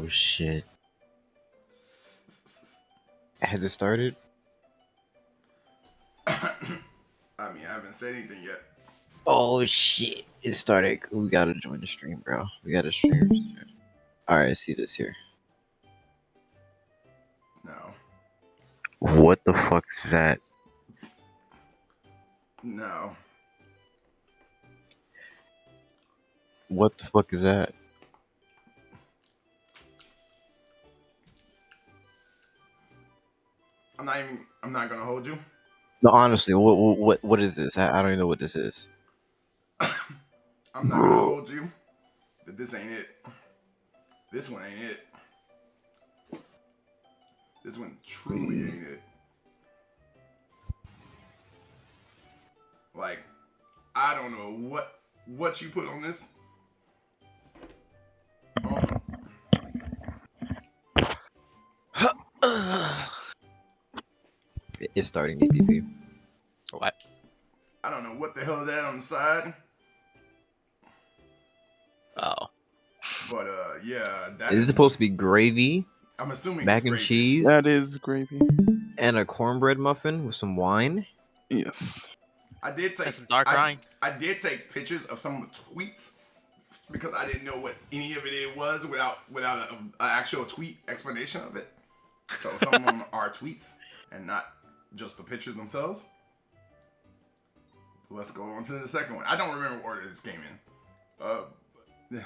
shit. Has it started? I mean, I haven't said anything yet. Oh shit. It started. We gotta join the stream, bro. We gotta stream. Alright, see this here. No. What the fuck is that? No. What the fuck is that? I'm not gonna hold you. No, honestly, what is this? I don't even know what this is. I'm not gonna hold you. But this ain't it. This one ain't it. This one truly ain't it. Like, I don't know what you put on this. It's starting DPP. What? I don't know what the hell is that on the side. Oh. But yeah, that Is it supposed to be gravy, I'm assuming mac it's and gravy. cheese, That is gravy. and a cornbread muffin with some wine? Yes. I did take That's some dark wine. I did take pictures of some of the tweets because I didn't know what any of it was without an actual tweet explanation of it. So some of them are tweets and not just the pictures themselves. Let's go on to the second one. I don't remember what order this came in.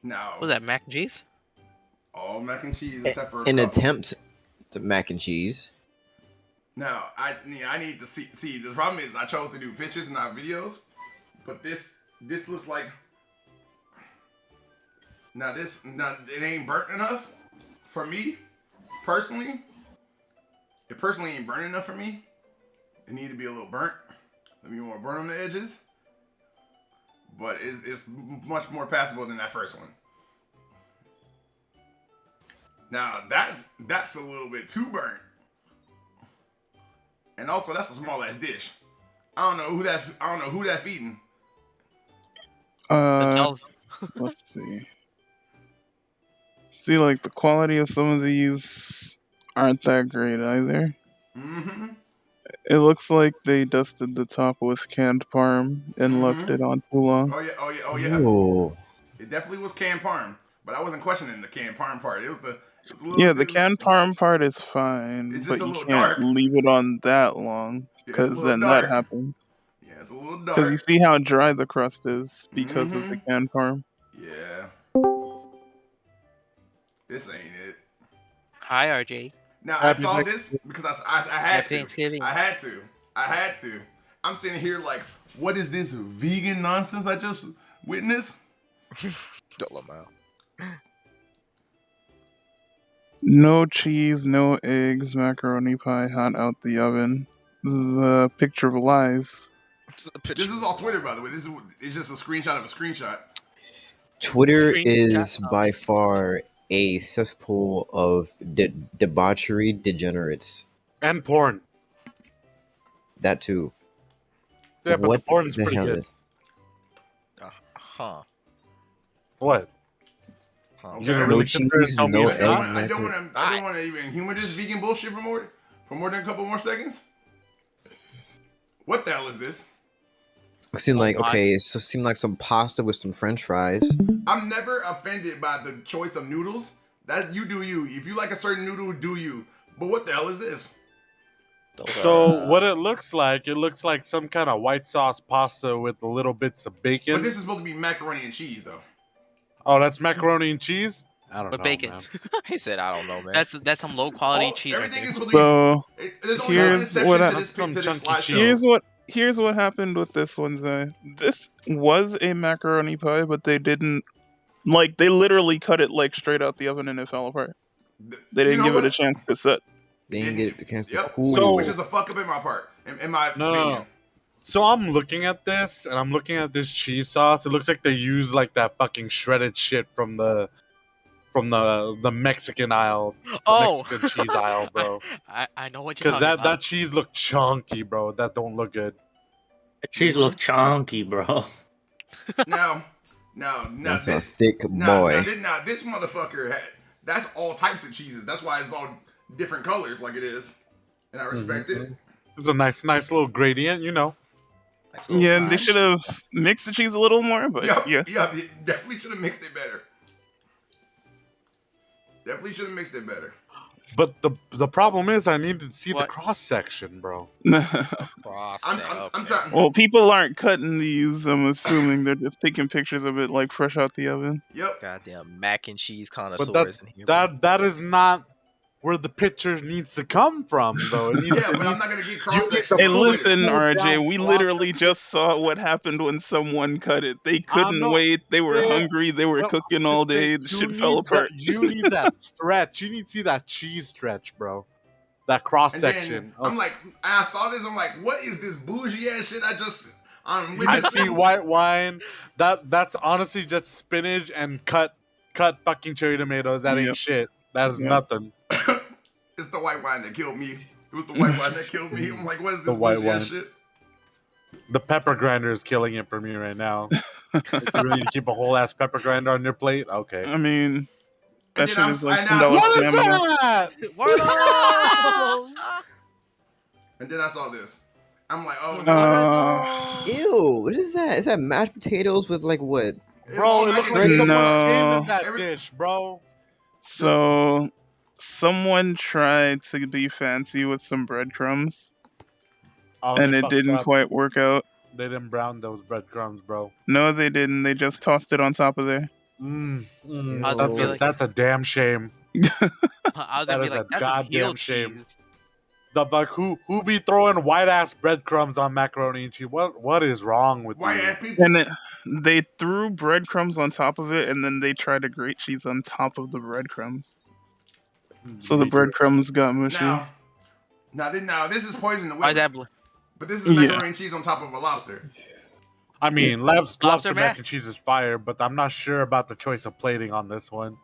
Now, What was that, mac and cheese? all mac and cheese except for a An couple. attempt to mac and cheese. Now, I need to see. The problem is I chose to do pictures and not videos, but this looks like now it ain't burnt enough for me personally. It personally ain't burnt enough for me. It need to be a little burnt. Let me more burn on the edges, but it's much more passable than that first one. Now that's a little bit too burnt. And also, that's a small ass dish. I don't know who that feeding. Themselves. Let's see. See, like the quality of some of these aren't that great either. Mm-hmm. It looks like they dusted the top with canned parm and left it on too long. Oh yeah. Ooh. It definitely was canned parm, but I wasn't questioning the canned parm part. It was a little. Yeah, the canned parm part is fine, It's but just a you little can't dark. leave it on that long Yeah, it's a because little then dark. that happens. Yeah, it's a little dark. Because you see how dry the crust is because of the canned parm. Yeah. This ain't it. Hi, RJ. Now I saw this because I had Happy to. Thanksgiving. I had to. I'm sitting here like, what is this vegan nonsense I just witnessed? Dolomel. No cheese, no eggs, macaroni pie hot out the oven. This is a picture of lies. This is all Twitter, by the way. It's just a screenshot of a screenshot. Twitter Screenshot is of by it. far a cesspool of debauchery degenerates. And porn. That too. Yeah, but What the porn's the pretty hell good. is? Huh. What? Huh. You gonna No really sit there and cheese, tell me no it's eggs, not? I don't want to even humor this vegan bullshit for more than a couple more seconds. What the hell is this? It seemed like God. okay, it seemed like some pasta with some French fries. I'm never offended by the choice of noodles. That you do you. If you like a certain noodle, do you. But what the hell is this? Those So are, what it looks like some kind of white sauce pasta with little bits of bacon. But this is supposed to be macaroni and cheese, though. Oh, that's macaroni and cheese? I don't with know, bacon. man. He said, "I don't know, man." That's some low quality cheese. Everything right is there. supposed to So be. There's only one here's exception what to I- this Some chunky slideshow. here's what happened with this one, Zay. This was a macaroni pie, but they didn't they literally cut it like straight out the oven and it fell apart. They You didn't know give it a what? chance to set. They didn't get the chance to Yep. cool. Which is a fuck up in my part, in my No. opinion. So I'm looking at this, and I'm looking at this cheese sauce. It looks like they use like that fucking shredded shit from the Mexican aisle, the Oh, Mexican cheese aisle, bro. I know what you're Because talking that about. cheese looked chunky, bro. That don't look good. The cheese look chunky, bro. Now, Now That's a this thick boy. now this motherfucker that's all types of cheeses. That's why it's all different colors like it is, and I respect it. It's a nice little gradient, you know. Nice little Yeah, they crunch. should have mixed the cheese a little more, but yeah. Yep, it definitely should have mixed it better. Definitely should have mixed it better. But the problem is, I need to see the What? cross section, bro. Cross I'm okay. trying. Well, people aren't cutting these. I'm assuming they're just taking pictures of it like fresh out the oven. Yep. Goddamn mac and cheese But connoisseurs in here. bro. that is not where the picture needs to come from, though. It needs Yeah, to but I'm not gonna get cross section. Hey, Full listen, down RJ, we block literally of- just saw what happened when someone cut it. They couldn't know. wait. They were Yeah. hungry. They were Well, cooking all day. The shit fell apart. You need that stretch. You need to see that cheese stretch, bro. That cross And section. then I'm like, I saw this. I'm like, what is this bougie ass shit? I'm I witnessing. see white wine. That's honestly just spinach and cut fucking cherry tomatoes. That ain't Yep. shit. That is Yep. nothing. It's the white wine that killed me. It was the white wine that killed me. I'm like, what is this The white bougie ass wine. shit? The pepper grinder is killing it for me right now. You really need to keep a whole ass pepper grinder on your plate? Okay. I mean, that And shit then is like and $10 I- What is stamina. that? Word up! And then I saw this. I'm like, oh Uh, no. Ew, what is that? Is that mashed potatoes with like what? Bro, it looks like No. someone came in that Every- dish, bro. So, someone tried to be fancy with some breadcrumbs, Oh, and they it fucked didn't up. quite work out. They didn't brown those breadcrumbs, bro. No, they didn't. They just tossed it on top of there. I was That's gonna a, be like, that's a damn shame. I was that gonna be is like, a that's some goddamn heel shame. cheese. The fuck, who be throwing white ass breadcrumbs on macaroni and cheese? What is wrong with White you? ass people. And they threw breadcrumbs on top of it, and then they tried to grate cheese on top of the breadcrumbs. So the breadcrumbs got mushy. Now this is poison the Why is whip. that blue? But this is Yeah. macaroni and cheese on top of a lobster. I mean, lobster mac mac? and cheese is fire, but I'm not sure about the choice of plating on this one.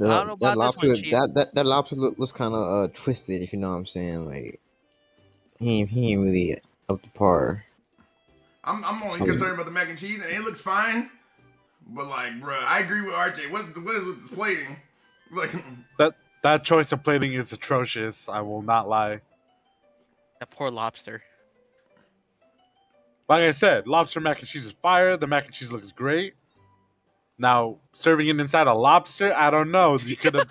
I don't know about this one, Chief. That lobster looks kind of twisted, if you know what I'm saying. Like he ain't really up to par. I'm only concerned about the mac and cheese, and it looks fine. But like, bruh, I agree with RJ. What is with this plating? Like, That choice of plating is atrocious. I will not lie. That poor lobster. Like I said, lobster mac and cheese is fire. The mac and cheese looks great. Now, serving it inside a lobster, I don't know. You could have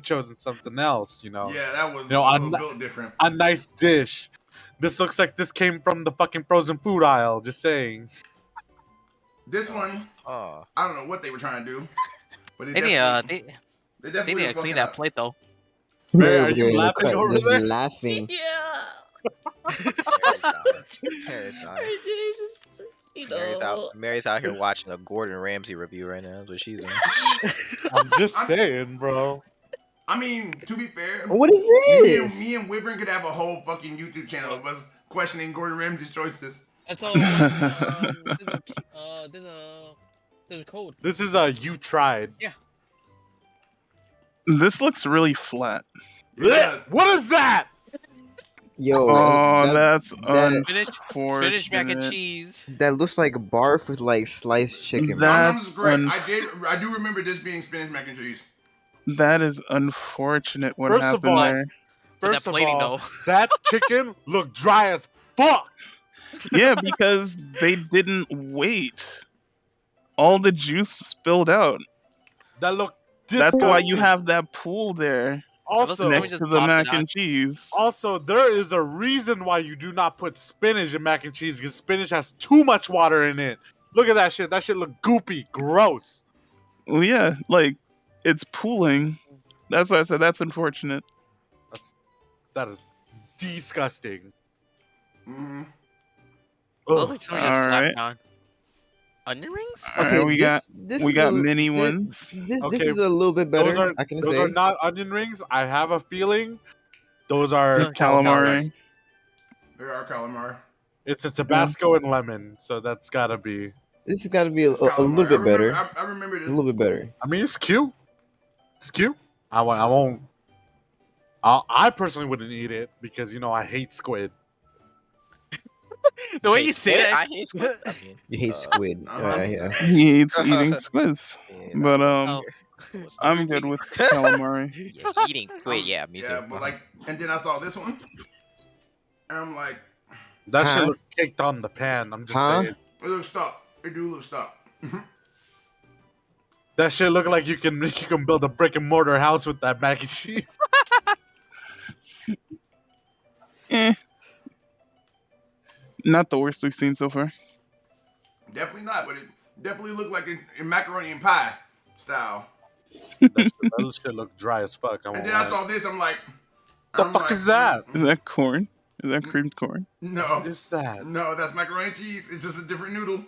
chosen something else, you know. yeah, that was No, a I'm little not- built different. A nice dish. This looks like this came from the fucking frozen food aisle. Just saying. This one, Oh. I don't know what they were trying to do, but They need they they definitely need to fucking clean that up. plate though. Mary, are Over you there in the laughing cut, over just there? laughing. Yeah. Mary's RJ just, you know. Mary's out here watching a Gordon Ramsay review right now. That's what she's doing. I'm just saying, bro. I mean, to be fair, What is this? me and Wyvern could have a whole fucking YouTube channel of us questioning Gordon Ramsay's choices. And so, there's a code. This is a you tried. This looks really flat. Yeah. What is that? Yo, Oh, that's Spinach unfortunate. mac and cheese. that looks like barf with like sliced chicken. That- My mom's correct. I do remember this being spinach mac and cheese. That is unfortunate. What First of happened all- there? But First that of plating all, though. that chicken looked dry as fuck. Yeah, because they didn't wait. All the juice spilled out. That looked That's why you disgusting. have that pool there Also, Let me next just to the pop it mac out. and cheese. also, there is a reason why you do not put spinach in mac and cheese because spinach has too much water in it. Look at that shit. That shit look goopy, gross. Well, yeah, like it's pooling. That's why I said that's unfortunate. That is disgusting. Mm-hmm. Those Ugh. like something just Alright. slapped down. Onion rings? All right, we got this we is got a- mini this- ones. This Okay, is a little bit better. Those are I can those say. are not onion rings. I have a feeling those are Calamari. There are calamari. It's a Tabasco and lemon, so that's gotta be. This has got to be a Calamari. little bit better. I remember A this. little bit better. I mean, it's cute. It's cute. I won't. I personally wouldn't eat it because I hate squid. The way Hey, you say squid? that. I hate squid. I mean, You hate squid. Uh-huh. Yeah. He hates eating squids. yeah, But Oh. what's I'm squid good eating? with calamari. Yeah, eating squid. Yeah, me Yeah, too. but like, and then I saw this one, and I'm like, That shit Huh? look caked on the pan. I'm just Huh? saying. it looks stop. It do look stop. That shit look like you can build a brick and mortar house with that mac and cheese. Eh, not the worst we've seen so far. Definitely not, but it definitely looked like a macaroni and pie style. That shit look dry as fuck. I And won't then I lie. saw this, I'm like, The fuck is that? Is that corn? Is that creamed corn? No, What is that? no, that's macaroni and cheese. It's just a different noodle.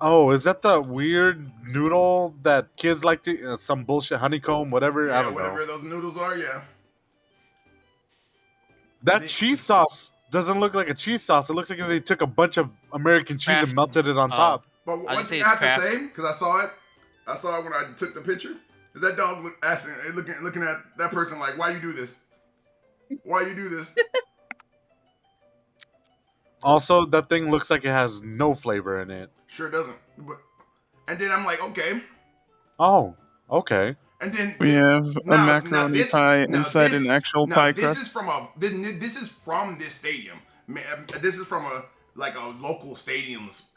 Oh, is that the weird noodle that kids like to some bullshit honeycomb, whatever? I Yeah, don't whatever know. those noodles are. Yeah. That The- cheese sauce doesn't look like a cheese sauce. It looks like they took a bunch of American cheese and Kraft. melted it on top. But I one just thing say I it's have to Kraft. say, because I saw it when I took the picture, is that dog looking at that person like, why you do this? Why you do this? Also, that thing looks like it has no flavor in it. Sure doesn't. But, and then I'm like, okay. Oh, okay. And then We have a now macaroni this- pie now inside this- an actual now pie this crust. is from this is from this stadium. This is from a local stadium's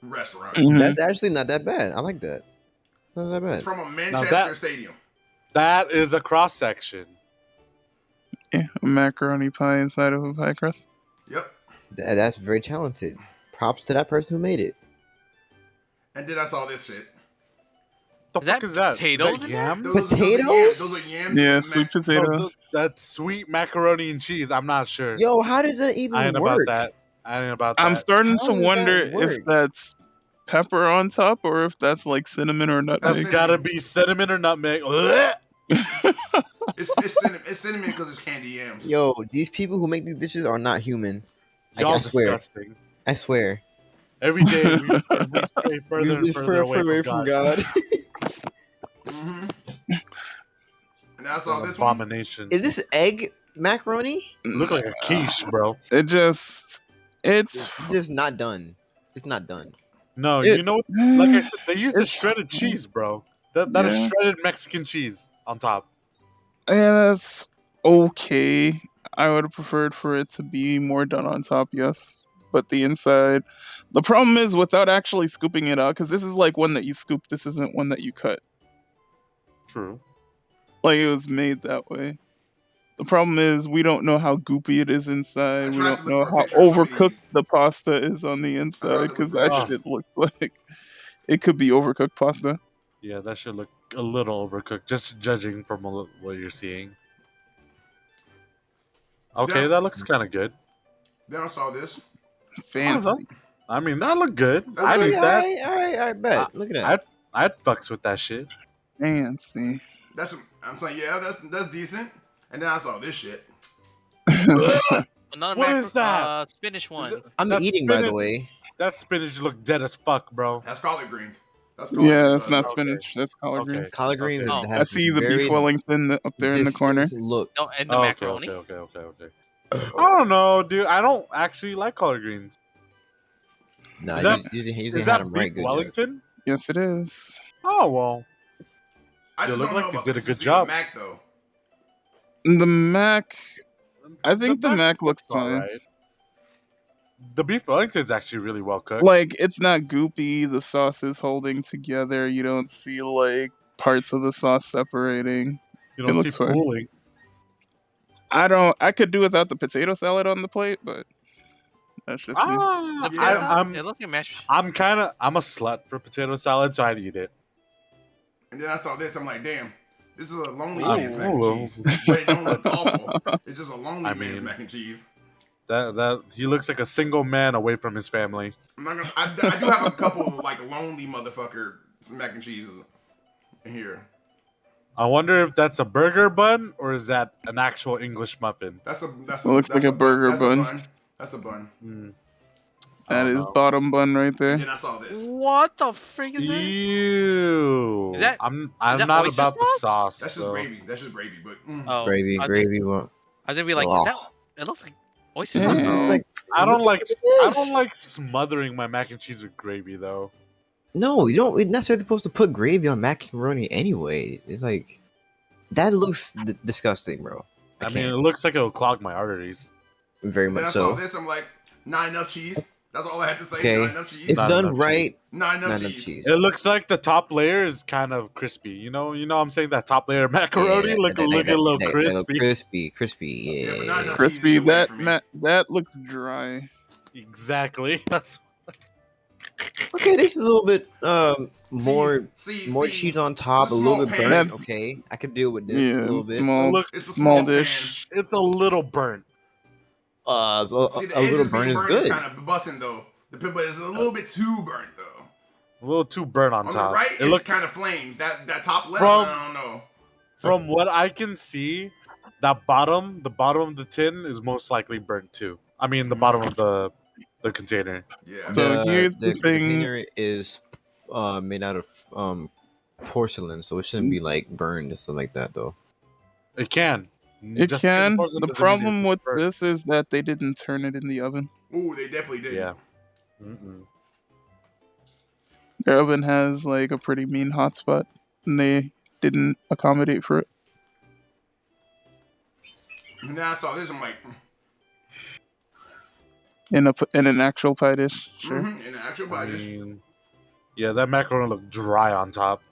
restaurant. Mhm. That's actually not that bad. I like that. It's not that It's bad. from a Manchester that- stadium. That is a cross section. Yeah, a macaroni pie inside of a pie crust. Yep. That's very talented. Props to that person who made it. And then I saw this shit. The Is fuck that is that? potatoes Is that in there? yam? Those are Potatoes? yams. Those are yams. Yeah, and sweet mac- potato. No, that's sweet macaroni and cheese. I'm not sure. Yo, how does that even I ain't work? about that. I ain't about that. I'm starting How to does that wonder if work? that's pepper on top or if that's like cinnamon or That's nutmeg. gotta be cinnamon or nutmeg. Ugh. It's cinnamon because it's candy yams. Yo, these people who make these dishes are not human. Y'all I swear. disgusting. I swear. Every day we stray further and We further away from God. Mm-hmm. And I saw An this one. abomination. Is this egg macaroni? Look like a quiche, bro. It just, it's It's just not done. It's not done. No, It- you know, like I said, they use the It's- shredded cheese, bro. That is Yeah. shredded Mexican cheese on top. yeah, that's okay. I would have preferred for it to be more done on top, yes. But the inside, the problem is without actually scooping it out, because this is like one that you scoop. This isn't one that you cut. True. Like it was made that way. The problem is we don't know how goopy it is inside. We tried to don't look know for a how picture of some of overcooked these. the pasta is on the tried inside to look because for that a- shit looks like it could be overcooked pasta. Yeah, that should look a little overcooked, just judging from what you're seeing. Okay, That's- that looks kind of good. Then I saw this. Fancy. I mean, that looked good. That's I'd good. eat that. Alright, bet. Look at that. I'd fucks with that shit. Fancy. I'm saying, yeah, that's decent. And then I saw this shit. Another What is that? Spinach one. it- I'm That's eating, by the spinach. way. That spinach looked dead as fuck, bro. That's collard greens. That's Yeah, it's not Okay. spinach. That's collard Okay. greens. Collard greens Okay. Oh. have I see the very beef Wellington up there in the corner. distinct Look. No, and the Oh, macaroni. okay. I don't know, dude. I don't actually like collard greens. Nah, Is that- usually Is had that them beef right good. Wellington? Yes, it is. Oh well. I It just looked don't know like it about did a the good Cecile job. Mac though. The Mac, I think the Mac looks fine. alright. The beef Wellington's actually really well cooked. Like it's not goopy. The sauce is holding together. You don't see like parts of the sauce separating. You it don't see looks fine. pooling. I could do without the potato salad on the plate, but that's just me. Ah, The Yeah. pizza, it looks like mashed. I'm a slut for potato salad, so I'd eat it. And then I saw this. I'm like, damn, this is a lonely Ooh. man's mac and cheese. But it don't look awful. It's just a lonely I man's mean- mac and cheese. That he looks like a single man away from his family. I'm not gonna. I do have a couple of like lonely motherfucker mac and cheeses in here. I wonder if that's a burger bun or is that an actual English muffin? That's a. It looks like a burger that's bun. That's a bun. Hmm. That don't is know. bottom bun right And there. then I saw this. What the freak is this? Ew. Is that- I'm that not oyster about the sauce? sauce. That's just so- gravy. That's just gravy. But Oh, Gravy, I was gravy. Well, gonna be like, oh. is that? It looks like Oysters Yeah. are It's so. like, I don't what the like fuck is I this? don't like smothering my mac and cheese with gravy though. No, you don't. You're not necessarily supposed to put gravy on macaroni anyway. It's like that looks disgusting, bro. I I mean, it can't. looks like it'll clog my arteries. Very And then much I saw so. this. I'm like, not enough cheese. That's all I had to say. Okay. Not enough cheese. It's Not done enough right. Not enough Not enough cheese. cheese. It looks like the top layer is kind of crispy. You know what I'm saying? That top layer of macaroni Yeah, look a little that look crispy. crispy. Yeah, but Yeah. not enough cheese Crispy. either way for me. That looks dry. Exactly. That's Okay, this is a little bit more See, cheese on top, it's a a little small bit pan. burnt. That's- Okay, I could deal with this a Yeah, little bit. small, look. It's a small small dish. It's a little burnt. So See, the a edges little being burn is burned good. is kind of busting though. The pimple is a little bit too burnt though. A little too burnt on On top. the right, It it's looks kind of flames. That top left, From- I don't know. from what I can see, the bottom of the tin is most likely burnt too. I mean, the bottom of the container. Yeah. So here's the thing- container is made out of porcelain, so it shouldn't be like burned and stuff like that though. It can. It Just can. because it The doesn't mean problem it's with burnt. this is that they didn't turn it in the oven. Ooh, they definitely did. Yeah. Mm-mm. Their oven has like a pretty mean hotspot, and they didn't accommodate for it. And then I saw this. I'm like, In an actual pie dish, sure. in the actual I bite. mean, yeah, that macaroni looked dry on top.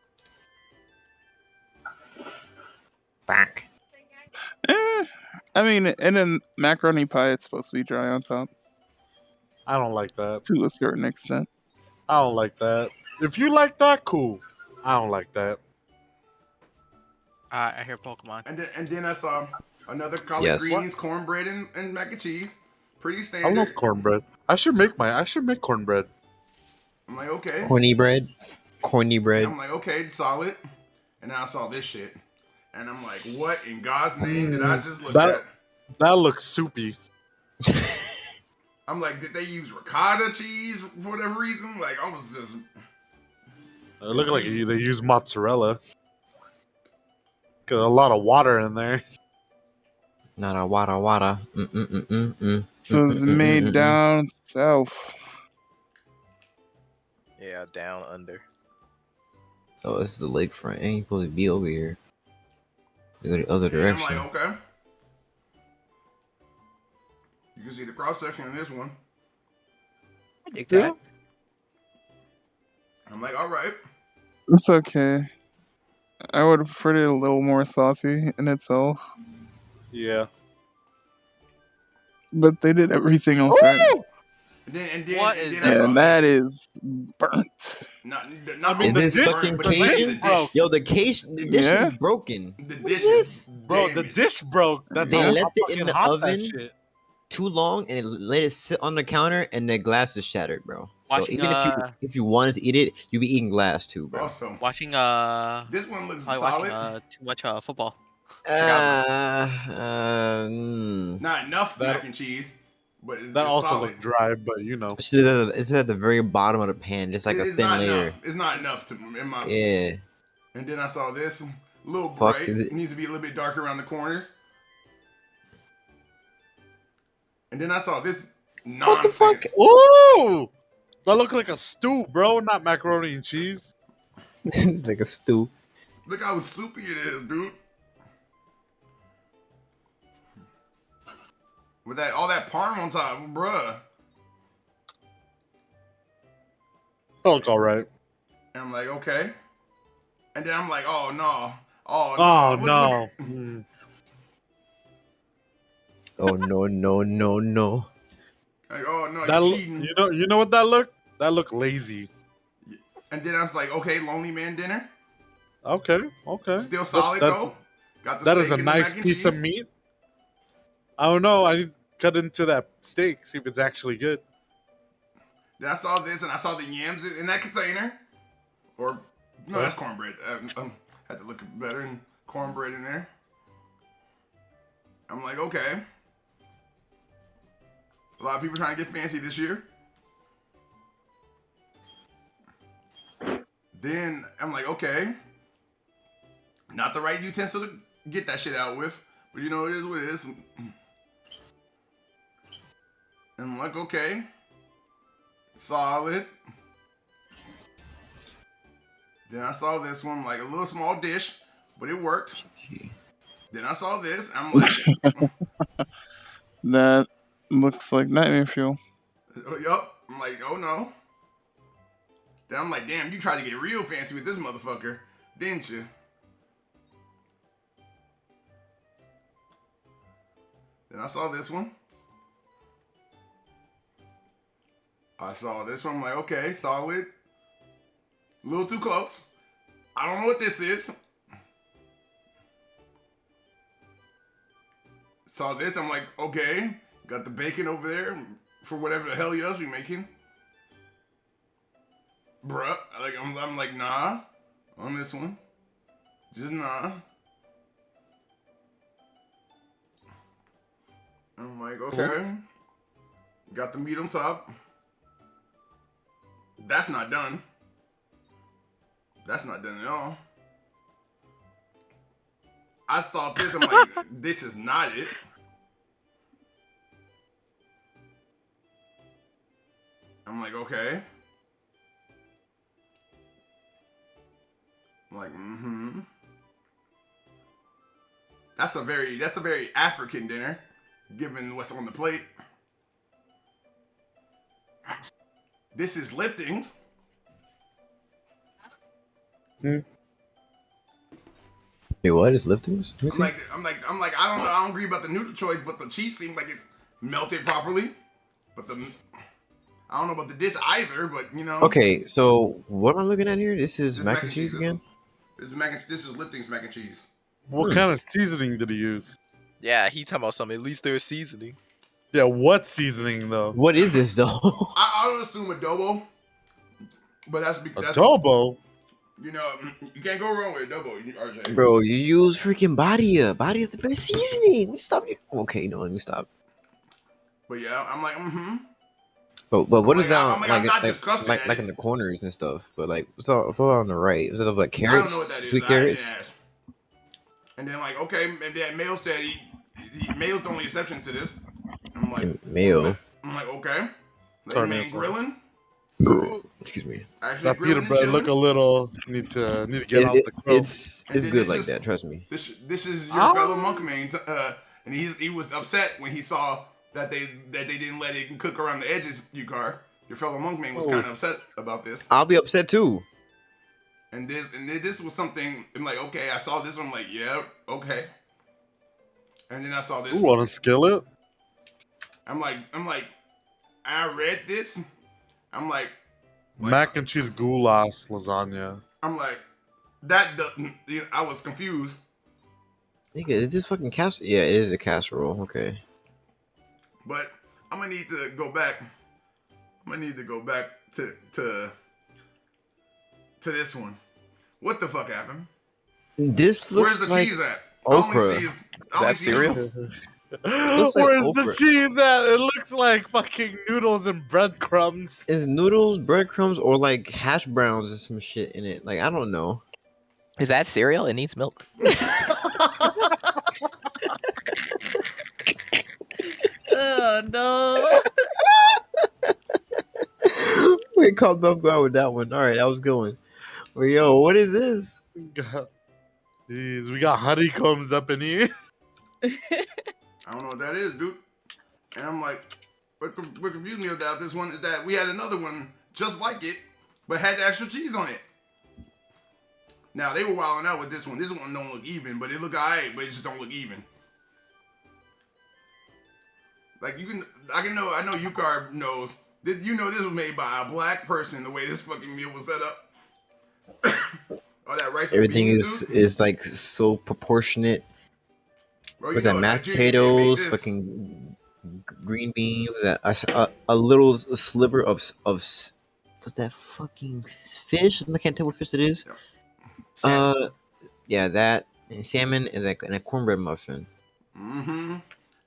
Back. I mean, in a macaroni pie, it's supposed to be dry on top I don't like that. to a certain extent. I don't like that. If you like that, cool. I don't like that. I hear Pokemon. And then I saw another collard Yes. greens, cornbread, and mac and cheese. Pretty I standard. love cornbread. I should make cornbread. I'm like, okay. Corny bread. I'm like, okay, solid. And then I saw this shit. And I'm like, what in God's name did I just look That- at? That looks soupy. I'm like, did they use ricotta cheese for whatever reason? Like, I was just. It looked like they used mozzarella. Got a lot of water in there. Not a wada. So it's made down south. Yeah, down under. Oh, this is the lakefront. Ain't supposed to be over here. We go the other And I'm direction. like, okay. You can see the cross section in this one. I dig that. I'm like, all right. It's okay. I would have preferred it a little more saucy in itself, Yeah. but they did everything else right. And then What and is then I saw And that this. is burnt. Not I mean, Is the this dish- fucking but the Cajun? dish- Bro. Yo, the dish Yeah. is broken. The What dish is this? Bro, the damaged. dish broke. That's They how left it in fucking the hot that oven? shit. Too long, and it let it sit on the counter, and the glass is shattered, bro. So Watching, even if you wanted to eat it, you'd be eating glass too, bro. Awesome. Watching This one looks probably solid. watching too much football. Not enough That- mac and cheese, but it's, That it's also solid. looked dry, but you know. It's at the very bottom of the pan, just like a It's thin not layer. enough. It's not enough to in my. Yeah. And then I saw this a little Fuck bright. it. It needs to be a little bit darker around the corners. And then I saw this What the nonsense. fuck? Ooh! That looked like a stew, bro, not macaroni and cheese. Like a stew. Look how soupy it is, dude. With that all that parm on top, bruh. That looks alright. And I'm like, okay. And then I'm like, oh no. Oh no. Oh, Look- no. look- Mm. Oh no. Like, oh no, That you're lo- cheating. you know what that looked? That looked lazy. And then I was like, okay, lonely man dinner. Okay. Still solid That's- though. Got the That is steak a and the nice mac and piece of cheese. meat. I don't know. I need to cut into that steak, see if it's actually good. Then I saw this and I saw the yams in that container. Or no, that's cornbread. Had to look better and cornbread in there. I'm like, okay. A lot of people trying to get fancy this year. Then I'm like, okay. Not the right utensil to get that shit out with. But you know, it is what it is. And I'm like, okay, solid. Then I saw this one, like a little small dish, but it worked. Then I saw this. I'm like, That looks like nightmare fuel. yup. I'm like, oh no. Then I'm like, damn, you tried to get real fancy with this motherfucker, didn't you? Then I saw this one. I saw this one. I'm like, okay, solid. A little too close. I don't know what this is. Saw this. I'm like, okay. Got the bacon over there for whatever the hell else you're making. Bruh. Like, I'm like, nah. On this one. Just nah. I'm like, okay. Got the meat on top. That's not done. That's not done at all. I thought this, I'm like, this is not it. I'm like, okay. I'm like, mm-hmm. That's a very African dinner, given what's on the plate. This is Lipton's. Wait, what is Lipton's? Let me see. I'm like, I don't know. I don't agree about the noodle choice, but the cheese seems like it's melted properly. But I don't know about the dish either. But you know. Okay, so what am I looking at here? This is mac and cheese again. This is Lipton's mac and cheese. What kind of seasoning did he use? Yeah, he talking about something. At least there's seasoning. Yeah, what seasoning though? What is this though? I would assume adobo, but that's because Adobo. you know you can't go wrong with adobo, RJ. Bro, you use freaking Badia. Badia is the best seasoning. We stop. Okay, no, let me stop. But yeah, I'm like, mm-hmm. But what I'm is like, that? I'm like, I'm not disgusted at like it. in the corners and stuff. But like, what's all on the right? Was it like I don't know what carrots, that is. sweet I didn't carrots? ask. And then like, okay, and then Mail said Mail's the only exception to this. I'm like, And mayo. I'm like, okay. They Turn man this grilling. Excuse me. Actually That grilling pita and bread chilling. look a little. Need to get off the crow. It's And then good this like is- that. Trust me. This is your Ah. fellow monkman, and he was upset when he saw that they didn't let it cook around the edges. Your fellow monkman was kind of upset about this. I'll be upset too. And this was something. I'm like, okay, I saw this one. I'm like, yeah, okay. And then I saw this. Ooh, one. on a skillet. I'm like, I read this. I'm like, Mac and cheese goulash lasagna. I'm like, that doesn't. You know, I was confused. Nigga, is this fucking casserole? Yeah, it is a casserole. Okay. But I'm gonna need to go back. I'm gonna need to go back to this one. What the fuck happened? This Where's looks the like cheese at? okra. That's cereal? Looks like Where's the okra. cheese at? It looks like fucking noodles and breadcrumbs. It's noodles, breadcrumbs, or like hash browns or some shit in it. Like I don't know. Is that cereal? It needs milk. Oh no. We caught Buff Guard with that one. All right, that was going. Well, yo, what is this? Jeez, we got honeycombs up in here. I don't know what that is, dude. And I'm like, what confused me about this one is that we had another one just like it, but had the extra cheese on it. Now they were wilding out with this one. This one don't look even, but it look alright, but it just don't look even. Like I know Yukar knows. You know this was made by a black person. The way this fucking meal was set up. All that rice. and Everything beans, dude. is like so proportionate. Bro, you Was that know mashed Nigerian can't make potatoes? this. Fucking green beans? Was that a little sliver of was that fucking fish? I can't tell what fish it is. Yeah, that and salmon and a cornbread muffin. Mm-hmm.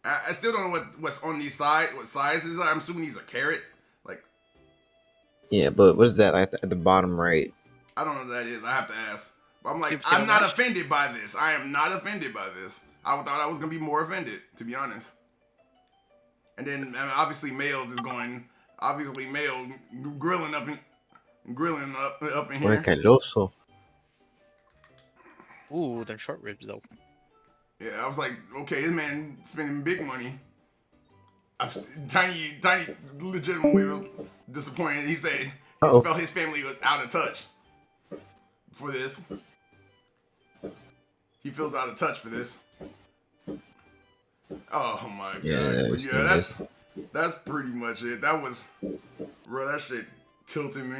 I still don't know what's on these what sizes are. I'm assuming these are carrots. Like, Yeah, but what is that like at the bottom right? I don't know what that is. I have to ask. But I'm like, Keep I'm not mashed. offended by this. I am not offended by this. I thought I was gonna be more offended, to be honest. And then obviously Males is going. Obviously Male grilling up in Oye, here. caloso. Ooh, them short ribs though. Yeah, I was like, okay, this man spending big money. Tiny legitimately was disappointed. He said he Uh-oh. felt his family was out of touch for this. He feels out of touch for this. Oh my god. Yeah, That's pretty much it. That was, bro, that shit tilted me.